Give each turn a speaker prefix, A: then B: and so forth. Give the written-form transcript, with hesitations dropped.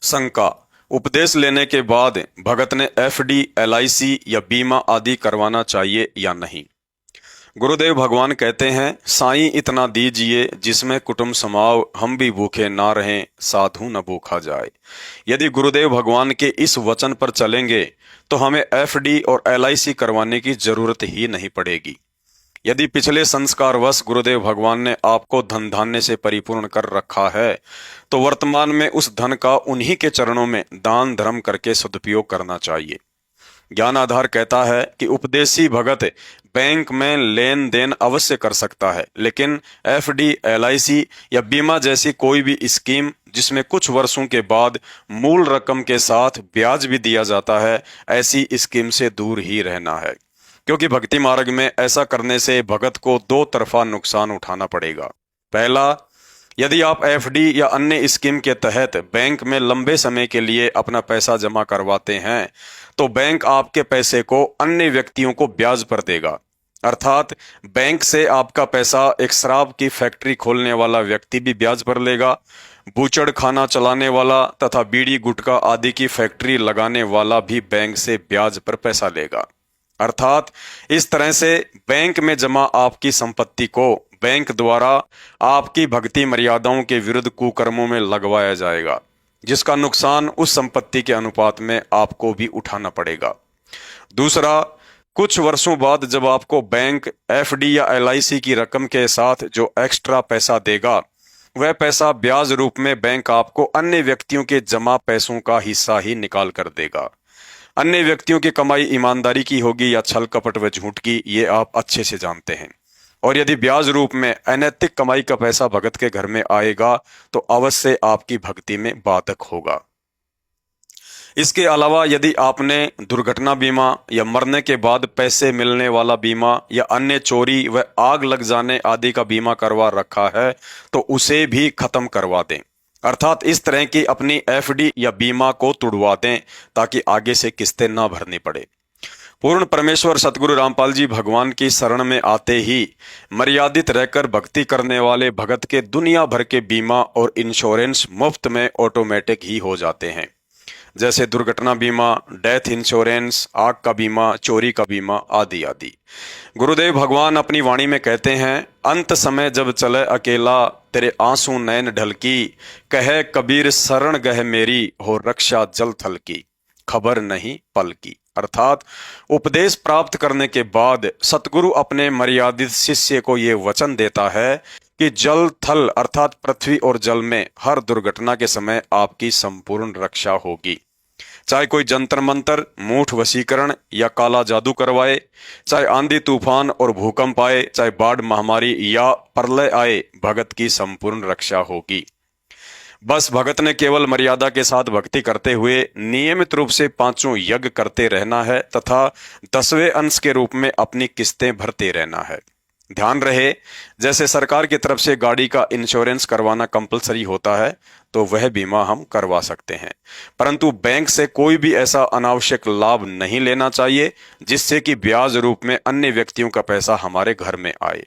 A: शंका। उपदेश लेने के बाद भगत ने एफडी, एलआईसी या बीमा आदि करवाना चाहिए या नहीं। गुरुदेव भगवान कहते हैं, साईं इतना दीजिए जिसमें कुटुंब समाव, हम भी भूखे ना रहें, साधु न भूखा जाए। यदि गुरुदेव भगवान के इस वचन पर चलेंगे तो हमें एफडी और एलआईसी करवाने की जरूरत ही नहीं पड़ेगी। यदि पिछले संस्कारवश गुरुदेव भगवान ने आपको धन धान्य से परिपूर्ण कर रखा है तो वर्तमान में उस धन का उन्हीं के चरणों में दान धर्म करके सदुपयोग करना चाहिए। ज्ञान आधार कहता है कि उपदेशी भगत बैंक में लेन देन अवश्य कर सकता है, लेकिन एफडी, एलआईसी या बीमा जैसी कोई भी स्कीम जिसमें कुछ वर्षों के बाद मूल रकम के साथ ब्याज भी दिया जाता है, ऐसी स्कीम से दूर ही रहना है, क्योंकि भक्ति मार्ग में ऐसा करने से भगत को दो तरफा नुकसान उठाना पड़ेगा। पहला, यदि आप एफडी या अन्य स्कीम के तहत बैंक में लंबे समय के लिए अपना पैसा जमा करवाते हैं तो बैंक आपके पैसे को अन्य व्यक्तियों को ब्याज पर देगा। अर्थात बैंक से आपका पैसा एक शराब की फैक्ट्री खोलने वाला व्यक्ति भी ब्याज पर लेगा, बूचड़ खाना चलाने वाला तथा बीड़ी गुटखा आदि की फैक्ट्री लगाने वाला भी बैंक से ब्याज पर पैसा लेगा। अर्थात इस तरह से बैंक में जमा आपकी संपत्ति को बैंक द्वारा आपकी भक्ति मर्यादाओं के विरुद्ध कुकर्मों में लगवाया जाएगा, जिसका नुकसान उस संपत्ति के अनुपात में आपको भी उठाना पड़ेगा। दूसरा, कुछ वर्षों बाद जब आपको बैंक एफडी या एलआईसी की रकम के साथ जो एक्स्ट्रा पैसा देगा, वह पैसा ब्याज रूप में बैंक आपको अन्य व्यक्तियों के जमा पैसों का हिस्सा ही निकाल कर देगा। अन्य व्यक्तियों की कमाई ईमानदारी की होगी या छल कपट व झूठ की, ये आप अच्छे से जानते हैं। और यदि ब्याज रूप में अनैतिक कमाई का पैसा भगत के घर में आएगा तो अवश्य आपकी भक्ति में बाधक होगा। इसके अलावा यदि आपने दुर्घटना बीमा या मरने के बाद पैसे मिलने वाला बीमा या अन्य चोरी व आग लग जाने आदि का बीमा करवा रखा है तो उसे भी खत्म करवा दें। अर्थात इस तरह की अपनी एफडी या बीमा को तुड़वा दें ताकि आगे से किस्तें ना भरनी पड़े। पूर्ण परमेश्वर सतगुरु रामपाल जी भगवान की शरण में आते ही मर्यादित रहकर भक्ति करने वाले भगत के दुनिया भर के बीमा और इंश्योरेंस मुफ्त में ऑटोमेटिक ही हो जाते हैं, जैसे दुर्घटना बीमा, डेथ इंश्योरेंस, आग का बीमा, चोरी का बीमा आदि आदि। गुरुदेव भगवान अपनी वाणी में कहते हैं, अंत समय जब चले अकेला, तेरे आंसू नैन ढलकी, कहे कबीर शरण गह मेरी, हो रक्षा जल थल की, खबर नहीं पल की। अर्थात उपदेश प्राप्त करने के बाद सतगुरु अपने मर्यादित शिष्य को ये वचन देता है कि जल थल अर्थात पृथ्वी और जल में हर दुर्घटना के समय आपकी संपूर्ण रक्षा होगी। चाहे कोई जंतर मंतर, मूठ वशीकरण या काला जादू करवाए, चाहे आंधी तूफान और भूकंप आए, चाहे बाढ़ महामारी या प्रलय आए, भगत की संपूर्ण रक्षा होगी। बस भगत ने केवल मर्यादा के साथ भक्ति करते हुए नियमित रूप से 5 यज्ञ करते रहना है तथा 10वें अंश के रूप में अपनी किस्तें भरते रहना है। ध्यान रहे, जैसे सरकार की तरफ से गाड़ी का इंश्योरेंस करवाना कंपलसरी होता है तो वह बीमा हम करवा सकते हैं, परंतु बैंक से कोई भी ऐसा अनावश्यक लाभ नहीं लेना चाहिए जिससे कि ब्याज रूप में अन्य व्यक्तियों का पैसा हमारे घर में आए।